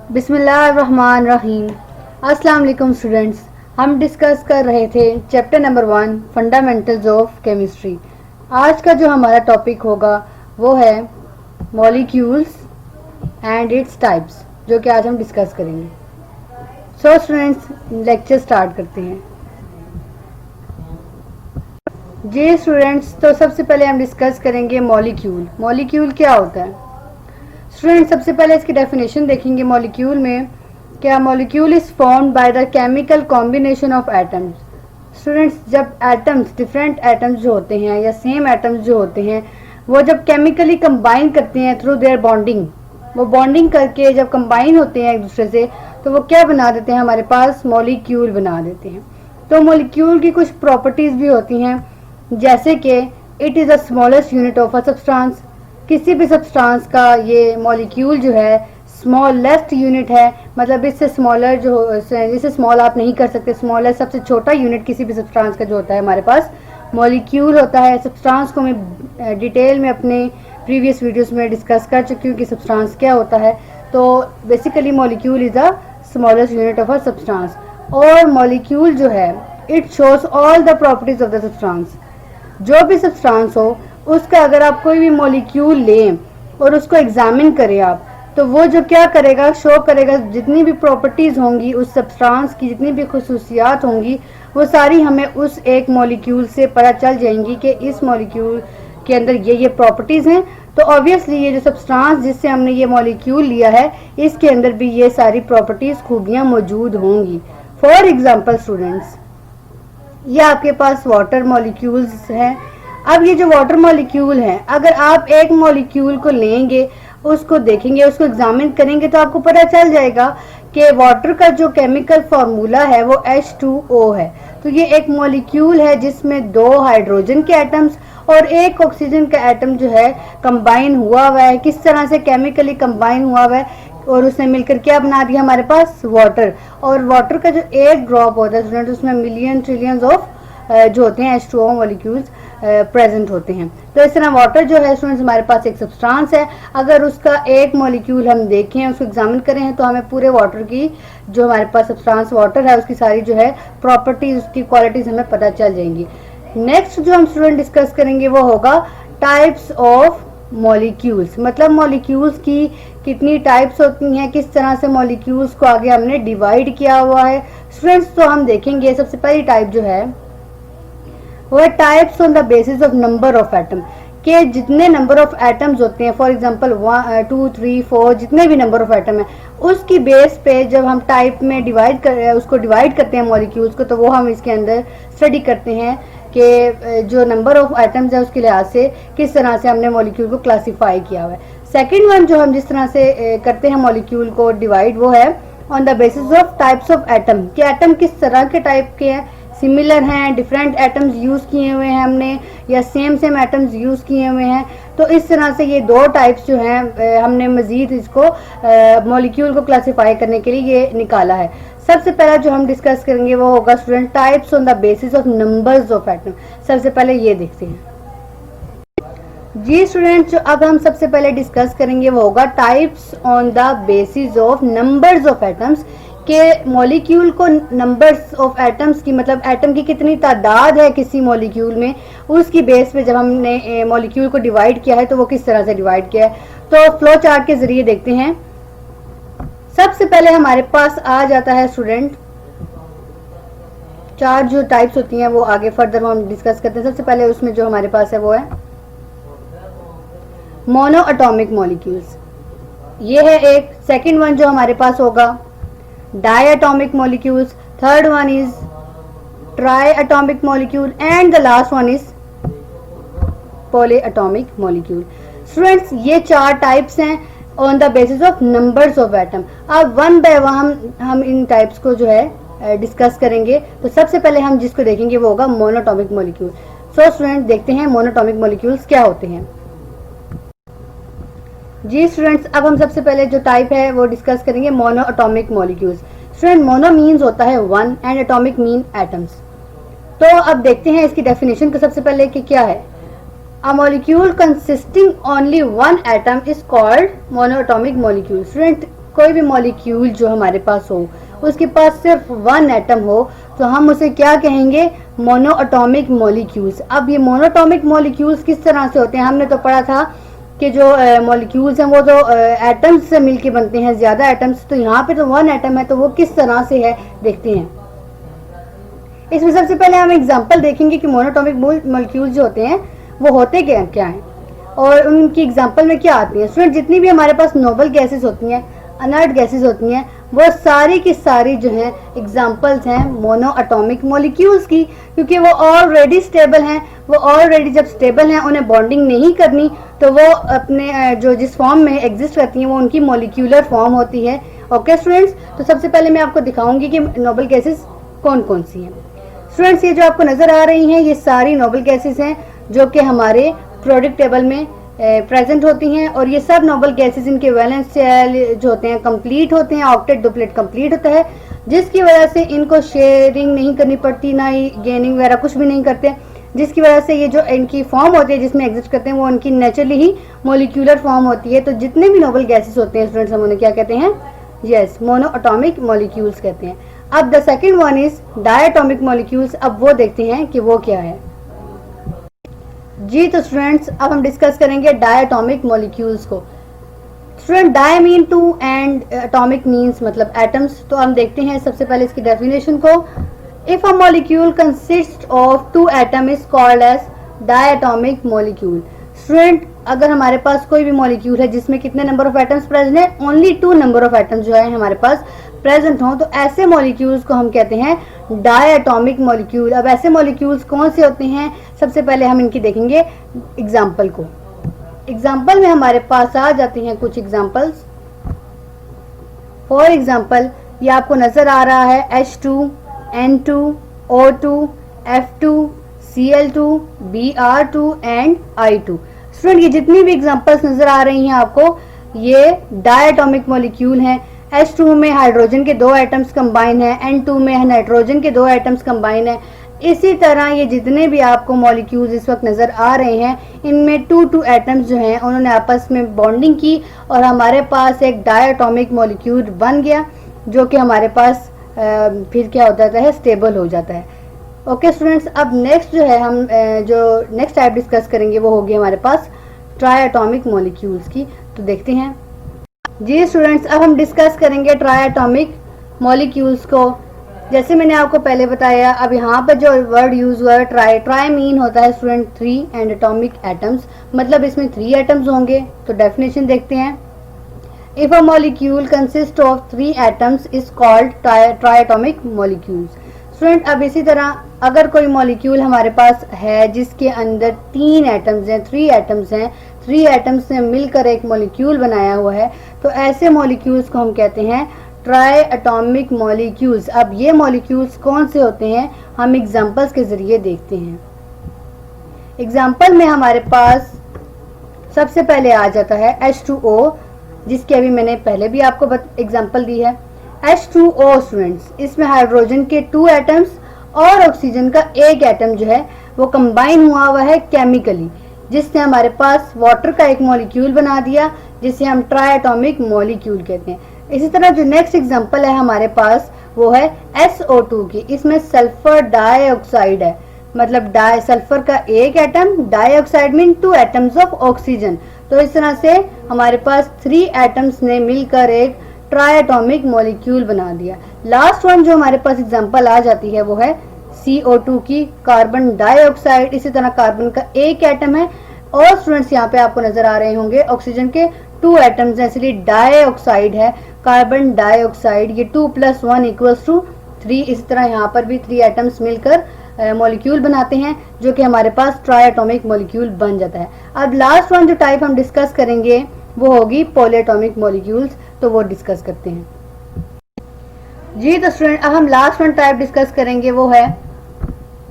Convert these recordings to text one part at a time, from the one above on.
बिस्मिल्लाहिर्रहमानिर्रहीम। अस्सलाम वालेकुम स्टूडेंट्स। हम डिस्कस कर रहे थे chapter number 1 fundamentals of chemistry. आज का जो हमारा टॉपिक होगा वो है मॉलिक्यूल्स एंड इट्स टाइप्स, जो कि आज हम डिस्कस करेंगे। सो स्टूडेंट्स, लेक्चर स्टार्ट करते हैं। जी स्टूडेंट्स, तो सबसे पहले हम डिस्कस करेंगे मॉलिक्यूल। मॉलिक्यूल क्या होता है स्टूडेंट? सबसे पहले इसकी डेफिनेशन देखेंगे मॉलिक्यूल में। क्या? Molecule is formed by the chemical combination of atoms. Students, जब एटम्स, डिफरेंट एटम्स जो होते हैं या सेम एटम्स जो होते हैं, वो जब केमिकली कंबाइन करते हैं थ्रू देयर बॉन्डिंग, वो बॉन्डिंग करके जब कंबाइन होते हैं एक दूसरे से, तो वो क्या बना देते हैं? हमारे पास मॉलिक्यूल बना देते हैं। तो मॉलिक्यूल की कुछ प्रॉपर्टीज भी होती हैं, जैसे कि it is the smallest unit of a substance. किसी भी सब्सटेंस का ये मॉलिक्यूल जो है स्मॉलेस्ट यूनिट है, मतलब इससे स्मॉलर जो, इससे स्मॉल आप नहीं कर सकते। स्मॉलेस्ट, सबसे छोटा यूनिट किसी भी सब्सटेंस का जो होता है हमारे पास मॉलिक्यूल होता है। सब्सटेंस को मैं डिटेल में अपने प्रीवियस वीडियोस में डिस्कस कर चुकी हूँ कि सब्सटेंस क्या होता है। तो basically molecule is the smallest unit of a substance. और मॉलिक्यूल जो है it shows all the properties of the substance. जो भी सब्सटेंस हो उसका अगर आप कोई भी मॉलिक्यूल लें और उसको एग्जामिन करें आप, तो वो जो क्या करेगा, शो करेगा जितनी भी प्रॉपर्टीज़ होंगी उस सब्सटेंस की, जितनी भी खुसूसियात होंगी, वो सारी हमें उस एक मॉलिक्यूल से पता चल जाएंगी कि इस मॉलिक्यूल के अंदर ये प्रॉपर्टीज़ हैं। तो ऑब्वियसली ये जो सब्सटेंस जिससे हमने ये मॉलिक्यूल लिया है, इसके अंदर भी ये सारी प्रॉपर्टीज़, खूबियाँ मौजूद होंगी। फॉर एग्जाम्पल स्टूडेंट्स, ये आपके पास वाटर मॉलिक्यूल्स हैं। अब ये जो वाटर मॉलिक्यूल हैं, अगर आप एक मॉलिक्यूल को लेंगे, उसको देखेंगे, उसको एग्जामिन करेंगे, तो आपको पता चल जाएगा कि वाटर का जो केमिकल फार्मूला है वो H2O है। तो ये एक मॉलिक्यूल है जिसमें 2 हाइड्रोजन के एटम्स और 1 ऑक्सीजन का एटम जो है कंबाइन हुआ हुआ है। किस तरह से केमिकली कंबाइन हुआ हुआ है, और उसने मिलकर क्या बना दिया हमारे पास? वाटर। और वाटर का जो एक ड्रॉप होता है स्टूडेंट, उसमें मिलियन ट्रिलियंस ऑफ जो होते हैं H2O मॉलिक्यूल्स प्रेजेंट होते हैं। तो इस तरह वाटर जो है स्टूडेंट्स हमारे पास एक सब्सटेंस है। अगर उसका एक मॉलिक्यूल हम देखें, उसको एग्जामिन करें, तो हमें पूरे वाटर की, जो हमारे पास सब्सटेंस वाटर है, उसकी सारी जो है प्रॉपर्टीज, उसकी क्वालिटीज हमें पता चल जाएंगी। नेक्स्ट जो हम स्टूडेंट डिस्कस करेंगे वो होगा टाइप्स ऑफ मॉलिक्यूल्स। मतलब मॉलिक्यूल्स की कितनी टाइप्स होती हैं, किस तरह से मॉलिक्यूल्स को आगे हमने डिवाइड किया हुआ है स्टूडेंट्स। तो हम देखेंगे सबसे पहली टाइप जो है वो है types on the basis of number of atom. के जितने नंबर ऑफ एटम्स होते हैं, फॉर एग्जांपल 1 2 3 4, जितने भी नंबर ऑफ एटम है, उसकी बेस पे जब हम टाइप में उसको डिवाइड करते हैं मॉलिक्यूल्स को, तो वो हम इसके अंदर स्टडी करते हैं कि जो नंबर ऑफ एटम्स है उसके लिहाज से किस तरह से हमने मॉलिक्यूल को क्लासीफाई किया हुआ है। सेकेंड वन जो हम जिस तरह से करते हैं मॉलिक्यूल को डिवाइड, वो है on the basis of types of atom. कि एटम किस तरह के टाइप के हैं, सिमिलर हैं, डिफरेंट एटम्स यूज़ किए हुए हैं हमने, या सेम एटम्स यूज़ किए हुए हैं। तो इस तरह से ये 2 टाइप्स जो हैं हमने मज़ीद इसको मॉलिक्यूल को क्लासीफाई करने के लिए ये निकाला है। सबसे पहला जो हम डिस्कस करेंगे वो होगा student types on the basis of numbers of atom. सबसे पहले ये देखते हैं जी स्टूडेंट्स। जो अब हम सबसे पहले डिस्कस करेंगे वो होगा types on the basis of numbers of atoms. के मॉलिक्यूल को नंबर्स ऑफ एटम्स की, मतलब एटम की कितनी तादाद है किसी मॉलिक्यूल में, उसकी बेस पे जब हमने मॉलिक्यूल को डिवाइड किया है तो वो किस तरह से डिवाइड किया है। तो फ्लो चार्ट के जरिए देखते हैं। सबसे पहले हमारे पास आ जाता है स्टूडेंट 4 जो टाइप्स होती हैं, वो आगे फर्दर हम डिस्कस करते हैं। सबसे पहले उसमें जो हमारे पास है वो है मोनो एटॉमिक मॉलिक्यूल्स, ये है एक। सेकेंड वन जो हमारे पास होगा diatomic molecules, third one is triatomic molecule, and the last one is polyatomic molecule. Students, ये 4 टाइप्स हैं on the basis of numbers of atom. अब वन बाय वन हम इन टाइप्स को जो है डिस्कस करेंगे। तो सबसे पहले हम जिसको देखेंगे वो होगा मोनोटॉमिक मॉलिक्यूल। सो स्टूडेंट, देखते हैं मोनोटॉमिक मॉलिक्यूल्स क्या होते हैं जी स्टूडेंट्स। अब हम सबसे पहले जो टाइप है वो डिस्कस करेंगे mono atomic molecules. Student, mono means होता है 1 एंड एटॉमिक मीन एटम्स। तो अब देखते हैं इसकी डेफिनेशन को सबसे पहले कि क्या है। A molecule consisting only 1 atom is called mono atomic molecule. Student, कोई भी मॉलिक्यूल जो हमारे पास हो उसके पास सिर्फ वन एटम हो तो हम उसे क्या कहेंगे, मोनोएटॉमिक मॉलिक्यूल्स। अब ये मोनोएटॉमिक मॉलिक्यूल्स किस तरह से होते हैं, हमने तो पढ़ा था कि जो मॉलिक्यूल्स हैं वो तो एटम्स से मिलके बनते हैं, ज्यादा एटम्स, तो यहाँ पे तो वन एटम है, तो वो किस तरह से है देखते हैं। इसमें सबसे पहले हम एग्जांपल देखेंगे कि मोनोएटॉमिक मॉलिक्यूल्स जो होते हैं वो होते क्या हैं और उनकी एग्जांपल में क्या आती हैं। स्टूडेंट, जितनी भी हमारे पास नोबल गैसेस होती हैं, अनर्ट गैसेस होती हैं, वो सारी की सारी जो हैं एग्जांपल्स हैं मोनोएटॉमिक मॉलिक्यूल्स की, क्योंकि वो ऑलरेडी स्टेबल हैं। वो ऑलरेडी जब स्टेबल हैं, उन्हें बॉन्डिंग नहीं करनी, तो वो अपने जो जिस फॉर्म में एग्जिस्ट करती हैं वो उनकी मॉलिक्यूलर फॉर्म होती है। ओके स्टूडेंट्स, तो सबसे पहले मैं आपको दिखाऊंगी कि नोबल गैसेस कौन कौन सी हैं। स्टूडेंट्स, ये जो आपको नजर आ रही हैं ये सारी नोबल गैसेस हैं जो कि हमारे प्रोडक्ट टेबल में प्रेजेंट होती हैं, और ये सब नोबल गैसेस इनके वैलेंस शेल जो होते हैं कंप्लीट होते हैं, ऑक्टेट डुप्लेट कंप्लीट होता है, जिसकी वजह से इनको शेयरिंग नहीं करनी पड़ती, ना ही गेनिंग वगैरह कुछ भी नहीं करते, जिसकी वजह से ये जो इनकी फॉर्म होती है जिसमें एग्जिस्ट करते हैं वो उनकी नेचुरली ही मॉलिक्यूलर फॉर्म होती है। तो जितने भी नोबल गैसेस होते हैं स्टूडेंट्स, हम उन्हें क्या कहते हैं, यस, मोनोएटॉमिक मॉलिक्यूल्स कहते हैं। अब the second one is diatomic molecules. अब वो देखते हैं कि वो क्या है। जी तो स्टूडेंट्स, अब हम डिस्कस करेंगे डायटोमिक मॉलिक्यूल्स को। Student, di mean two and atomic means मतलब एटम्स। तो हम देखते हैं सबसे पहले इसकी डेफिनेशन को। If a molecule consist of two atom is called as diatomic molecule. Student, अगर हमारे पास कोई भी मॉलिक्यूल है जिसमें कितने नंबर ऑफ एटम्स प्रेजेंट है, ओनली 2 नंबर ऑफ एटम्स जो है हमारे पास प्रेजेंट हो, तो ऐसे मॉलिक्यूल्स को हम कहते हैं डायटोमिक मॉलिक्यूल। अब ऐसे मॉलिक्यूल्स कौन से होते हैं, सबसे पहले हम इनकी देखेंगे एग्जाम्पल को। एग्जाम्पल में हमारे पास आ जाती हैं कुछ एग्जाम्पल्स। फॉर एग्जाम्पल, ये आपको नजर आ रहा है H2, N2, O2, F2, Cl2, Br2 and I2। Student, ये जितनी भी एग्जाम्पल्स नजर आ रही हैं आपको, ये डायटोमिक मॉलिक्यूल हैं। H2 में हाइड्रोजन के 2 एटम्स कंबाइन है, N2 में नाइट्रोजन के 2 एटम्स कंबाइन है। इसी तरह ये जितने भी आपको मॉलिक्यूल्स इस वक्त नजर आ रहे हैं, इनमें 2 एटम्स जो हैं उन्होंने आपस में बॉन्डिंग की और हमारे पास एक डायटोमिक मॉलिक्यूल बन गया, जो कि हमारे पास फिर क्या हो जाता है, स्टेबल हो जाता है। ओके स्टूडेंट्स, अब नेक्स्ट जो है हम जो नेक्स्ट टाइप डिस्कस करेंगे वो होगी हमारे पास ट्राइएटॉमिक मॉलिक्यूल्स की। तो देखते हैं। जी स्टूडेंट्स, अब हम डिस्कस करेंगे ट्राइएटॉमिक मॉलिक्यूल्स को। जैसे मैंने आपको पहले बताया, अब यहाँ पर जो वर्ड यूज हुआ है ट्राई मीन होता है स्टूडेंट 3 एंड एटॉमिक एटम्स, मतलब इसमें 3 एटम्स होंगे। तो डेफिनेशन देखते हैं। If a molecule consist of 3 atoms is called triatomic molecules. Student, अब इसी तरह अगर कोई मॉलिक्यूल हमारे पास है जिसके अंदर 3 एटम्स हैं, 3 एटम्स हैं, 3 एटम्स ने मिलकर एक मॉलिक्यूल बनाया हुआ है, तो ऐसे मॉलिक्यूल्स को हम कहते हैं ट्राइएटॉमिक मॉलिक्यूल्स। अब ये मॉलिक्यूल्स कौन से होते हैं, हम एग्जांपल्स के जरिए देखते हैं। एग्जांपल में हमारे पास सबसे पहले आ जाता है H2O, जिसकी अभी मैंने पहले भी आपको एग्जांपल दी है। H2O स्टूडेंट्स, इसमें हाइड्रोजन के 2 एटम्स और ऑक्सीजन का 1 एटम जो है वो कंबाइन हुआ है केमिकली, जिसने हमारे पास वाटर का एक मॉलिक्यूल बना दिया, जिसे हम ट्राइएटॉमिक मॉलिक्यूल कहते हैं। इसी तरह जो नेक्स्ट एग्जांपल है हमारे पास वो है SO2 की। इसमें सल्फर डाइऑक्साइड है, मतलब सल्फर का 1 atom, dioxide mean 2 atoms of oxygen. तो इस तरह से हमारे पास 3 एटम्स ने मिलकर एक ट्राइएटॉमिक मॉलिक्यूल बना दिया। लास्ट वन जो हमारे पास एग्जांपल आ जाती है वो है CO2 की, कार्बन डाइऑक्साइड। इसी तरह कार्बन का 1 एटम है और स्टूडेंट्स यहाँ पे आपको नजर आ रहे होंगे ऑक्सीजन के 2 एटम्स हैं, इसलिए डाइऑक्साइड है, कार्बन डाइऑक्साइड। ये 2 + 1 = 3। इसी तरह यहाँ पर भी 3 एटम्स मिलकर मॉलिक्यूल बनाते हैं, जो कि हमारे पास ट्राइएटॉमिक मॉलिक्यूल बन जाता है। अब लास्ट वन जो टाइप हम डिस्कस करेंगे वो होगी पॉलीएटॉमिक मॉलिक्यूल्स। तो वो डिस्कस करते हैं। जी तो स्टूडेंट, अब हम लास्ट वन टाइप डिस्कस करेंगे वो है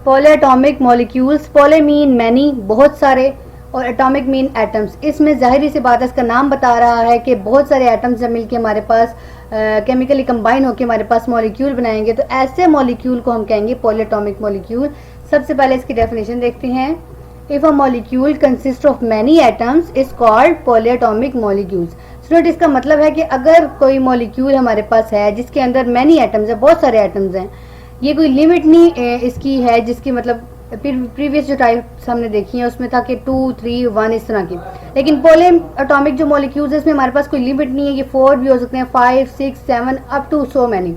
polyatomic molecules. Poly mean many, बहुत सारे, और एटॉमिक मीन एटम्स। इसमें जाहिर सी बात है, इसका नाम बता रहा है कि बहुत सारे एटम्स जब मिलके हमारे पास केमिकली कंबाइन होकर हमारे पास मॉलिक्यूल बनाएंगे, तो ऐसे मॉलिक्यूल को हम कहेंगे पॉलीएटॉमिक मॉलिक्यूल। सबसे पहले इसकी डेफिनेशन देखते हैं। If a molecule consist of many atoms is called polyatomic molecules. Student इसका मतलब है कि अगर कोई मॉलिक्यूल हमारे पास है जिसके अंदर मैनी एटम्स है, बहुत सारे एटम्स हैं, ये कोई लिमिट नहीं इसकी है, जिसकी मतलब प्रीवियस जो टाइप्स हमने देखी है उसमें था कि 2, 3, 1 इस तरह की, लेकिन पोले एटॉमिक जो मॉलिक्यूल्स है इसमें हमारे पास कोई लिमिट नहीं है, ये 4 भी हो सकते हैं, 5, 6, 7 अप टू सो मैनी।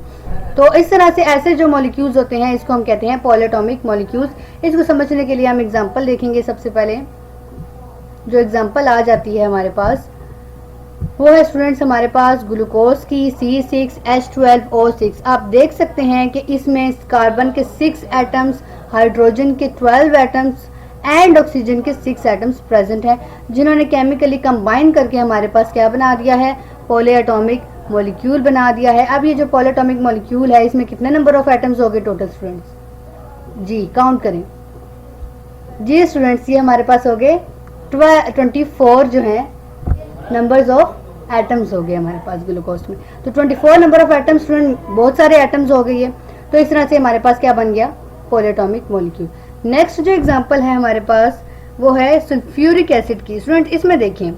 तो इस तरह से ऐसे जो मॉलिक्यूल्स होते हैं इसको हम कहते हैं पॉलीएटॉमिक मॉलिक्यूल्स। इसको समझने के लिए हम एग्जांपल देखेंगे। सबसे पहले जो एग्जांपल आ जाती है हमारे पास वो है स्टूडेंट्स हमारे पास ग्लूकोज की C6H12O6। आप देख सकते हैं कि इसमें कार्बन के 6 एटम्स, हाइड्रोजन के 12 एटम्स एंड ऑक्सीजन के 6 एटम्स प्रेजेंट हैं, जिन्होंने केमिकली कंबाइन करके हमारे पास क्या बना दिया है, पॉलीएटॉमिक मॉलिक्यूल बना दिया है। अब ये जो पॉलीएटॉमिक मॉलिक्यूल है इसमें कितने नंबर ऑफ एटम्स हो गए टोटल स्टूडेंट्स? जी काउंट करें। जी स्टूडेंट्स ये हमारे पास हो गए 24 जो है नंबर्स ऑफ एटम्स हो गए हमारे पास ग्लूकोज में। तो 24 नंबर ऑफ एटम्स स्टूडेंट, बहुत सारे एटम्स हो गई है। तो इस तरह से हमारे पास क्या बन गया, पॉलीएटॉमिक मॉलिक्यूल। नेक्स्ट जो एग्जांपल है हमारे पास वो है सल्फ्यूरिक एसिड की। स्टूडेंट इसमें देखें,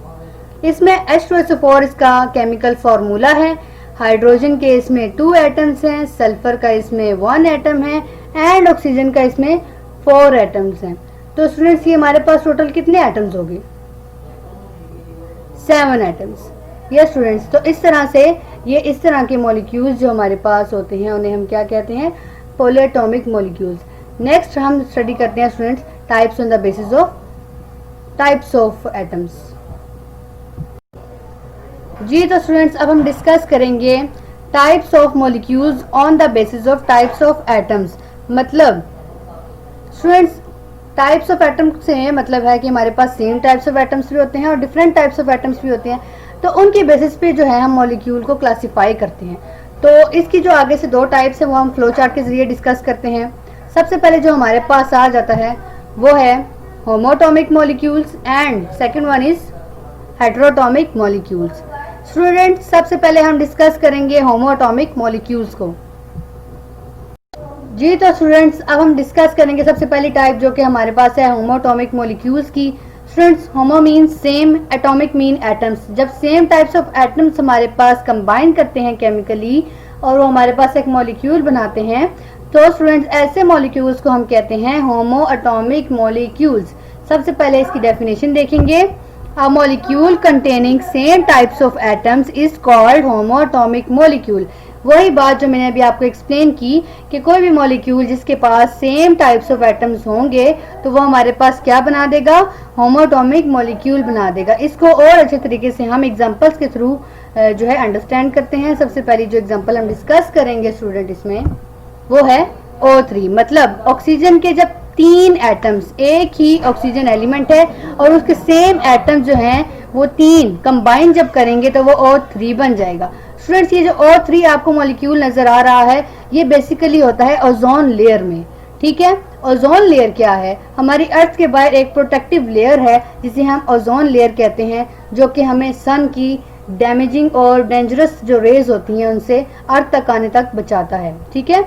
इसमें H2SO4 इसका केमिकल फॉर्मूला है, हाइड्रोजन के इसमें 2 एटम्स हैं, सल्फर का इसमें 1 एटम है एंड ऑक्सीजन का इसमें 4 एटम्स हैं। तो स्टूडेंट्स ये हमारे पास टोटल कितने एटम्स हो गए? 7 एटम्स। यस स्टूडेंट्स, तो इस तरह से ये इस तरह के मॉलिक्यूल्स जो हमारे पास होते हैं उन्हें हम क्या कहते हैं, पॉलीएटॉमिक मॉलिक्यूल्स। नेक्स्ट हम स्टडी करते हैं students types on the basis of types of atoms. जी तो स्टूडेंट्स अब हम डिस्कस करेंगे types of molecules on the basis of types of atoms. मतलब स्टूडेंट्स टाइप्स ऑफ एटम्स से मतलब है कि हमारे पास सेम टाइप्स ऑफ एटम्स भी होते हैं और डिफरेंट टाइप्स ऑफ एटम्स भी होते हैं, तो उनके बेसिस पे जो है हम मॉलिक्यूल को क्लासिफाई करते हैं। तो इसकी जो आगे से 2 टाइप्स है वो हम फ्लो चार्ट के जरिए डिस्कस करते हैं। सबसे पहले जो हमारे पास आ जाता है वो है homoatomic molecules and second one is heteroatomic molecules. Student सबसे पहले हम डिस्कस करेंगे होमोटॉमिक मॉलिक्यूल्स को। जी तो स्टूडेंट्स अब हम डिस्कस करेंगे सबसे पहली टाइप जो कि हमारे पास है होमोटॉमिक मॉलिक्यूल्स की। Students homo mean same, atomic mean atoms. जब सेम टाइप्स ऑफ एटम्स हमारे पास कंबाइन करते हैं केमिकली और वो हमारे पास एक मॉलिक्यूल बनाते हैं, तो स्टूडेंट्स ऐसे मॉलिक्यूल्स को हम कहते हैं होमो एटॉमिक मॉलिक्यूल्स। सबसे पहले इसकी डेफिनेशन देखेंगे। A molecule containing same types of atoms is called homoatomic molecule। वही बात जो मैंने अभी आपको एक्सप्लेन की कि कोई भी मॉलिक्यूल जिसके पास सेम टाइप्स ऑफ एटम्स होंगे तो वो हमारे पास क्या बना देगा, होमोटॉमिक मॉलिक्यूल बना देगा। इसको और अच्छे तरीके से हम एग्जांपल्स के थ्रू जो है अंडरस्टैंड करते हैं। सबसे पहली जो एग्जांपल हम डिस्कस करेंगे स्टूडेंट इसमें वो है O3। मतलब ऑक्सीजन के जब 3 एटम्स, एक ही ऑक्सीजन एलिमेंट है और उसके सेम एटम्स जो हैं वो 3 कंबाइन जब करेंगे तो वो O3 बन जाएगा। स्टूडेंट्स ये जो O3 आपको मॉलिक्यूल नजर आ रहा है ये बेसिकली होता है ओजोन लेयर में। ठीक है, ओजोन लेयर क्या है, हमारी अर्थ के बाहर एक प्रोटेक्टिव लेयर है जिसे हम ओजोन लेयर कहते हैं, जो कि हमें सन की डैमेजिंग और डेंजरस जो रेज होती हैं उनसे अर्थ तक आने तक बचाता है। ठीक है,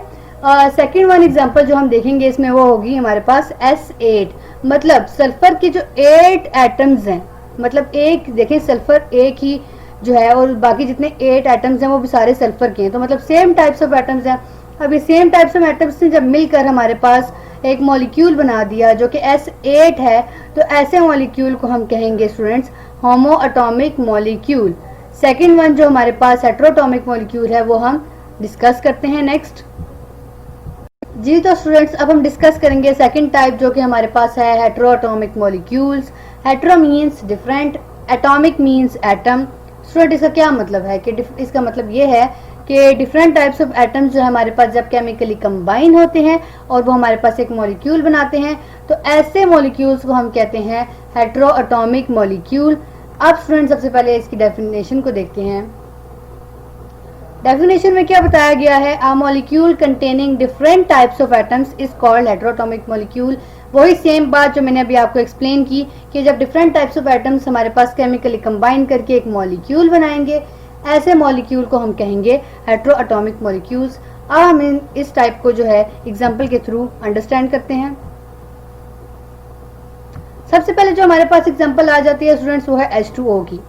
सेकेंड वन एग्जांपल जो हम देखेंगे इसमें वो होगी हमारे पास S8। मतलब सल्फर के जो 8 एटम्स हैं, मतलब एक देखें सल्फर एक ही जो है और बाकी जितने 8 एटम्स हैं वो भी सारे सल्फर के हैं, तो मतलब सेम टाइप्स ऑफ एटम्स हैं। अब ये सेम टाइप्स ऑफ एटम्स ने जब मिलकर हमारे पास एक मॉलिक्यूल बना दिया जो कि S8 है, तो ऐसे मॉलिक्यूल को हम कहेंगे स्टूडेंट्स होमो एटॉमिक मॉलिक्यूल। सेकेंड वन जो हमारे पास हेटेरोटॉमिक मॉलिक्यूल है वो हम डिस्कस करते हैं नेक्स्ट। जी तो स्टूडेंट्स अब हम डिस्कस करेंगे सेकंड टाइप जो कि हमारे पास है heteroatomic molecules. Hetero means different, atomic means atom. Student इसका क्या मतलब है कि इसका मतलब ये है कि डिफरेंट टाइप्स ऑफ एटम्स जो हमारे पास जब केमिकली कंबाइन होते हैं और वो हमारे पास एक मॉलिक्यूल बनाते हैं, तो ऐसे मॉलिक्यूल्स को हम कहते हैं हेटेरोटॉमिक मॉलिक्यूल। अब स्टूडेंट सबसे पहले इसकी डेफिनेशन को देखते हैं। डेफिनेशन में क्या बताया गया है, a molecule containing different types of atoms is called heteroatomic molecule. वही सेम बात जो मैंने अभी आपको एक्सप्लेन की कि जब डिफरेंट टाइप्स ऑफ एटम्स हमारे पास केमिकली कंबाइन करके एक मॉलिक्यूल बनाएंगे, ऐसे मॉलिक्यूल को हम कहेंगे हेटेरोटॉमिक मॉलिक्यूल्स। अब हम इस टाइप को जो है एग्जांपल के थ्रू अंडरस्टैंड करते हैं। सबसे पहले जो हमारे पास एग्जांपल आ जाती है स्टूडेंट्स वो है H2O की।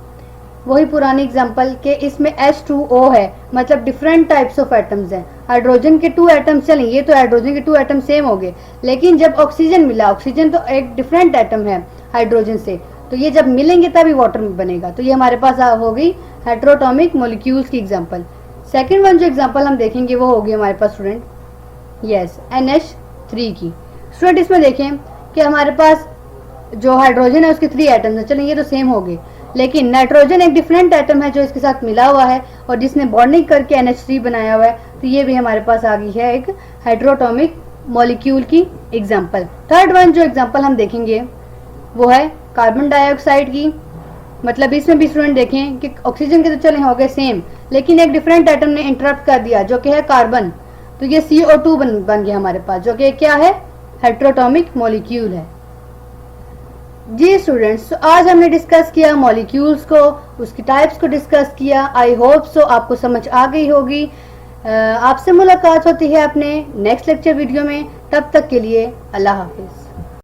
वही पुरानी एग्जांपल के इसमें H2O है, मतलब डिफरेंट टाइप्स ऑफ एटम्स हैं। हाइड्रोजन के 2 एटम चलें, ये तो हाइड्रोजन के 2 एटम सेम हो गए, लेकिन जब ऑक्सीजन मिला, ऑक्सीजन तो एक डिफरेंट एटम है हाइड्रोजन से, तो ये जब मिलेंगे तभी वाटर बनेगा। तो ये हमारे पास हो गई हेटेरोटॉमिक मॉलिक्यूल्स की एग्जांपल। सेकंड वन जो एग्जांपल हम देखेंगे वो होगी हमारे पास स्टूडेंट NH3 की। स्टूडेंट इसमें देखें कि हमारे पास जो हाइड्रोजन है उसके 3 एटम्स हैं, चलें ये तो सेम हो गए, लेकिन नाइट्रोजन एक डिफरेंट एटम है जो इसके साथ मिला हुआ है और जिसने बॉन्डिंग करके NH3 बनाया हुआ है, तो ये भी हमारे पास आ गई है एक हेटेरोटॉमिक मॉलिक्यूल की एग्जांपल। थर्ड वन जो एग्जांपल हम देखेंगे वो है कार्बन डाइऑक्साइड की। मतलब इसमें भी स्टूडेंट देखें कि ऑक्सीजन के तो चले हो गए सेम, लेकिन एक डिफरेंट एटम ने इंटरप्ट कर दिया जो कि है कार्बन, तो ये CO2 बन गया हमारे पास, जो कि क्या है, हेटेरोटॉमिक मॉलिक्यूल है। जी स्टूडेंट्स, तो आज हमने डिस्कस किया मॉलिक्यूल्स को, उसकी टाइप्स को डिस्कस किया। आई होप सो आपको समझ आ गई होगी। आपसे मुलाकात होती है अपने नेक्स्ट लेक्चर वीडियो में, तब तक के लिए अल्लाह हाफिज।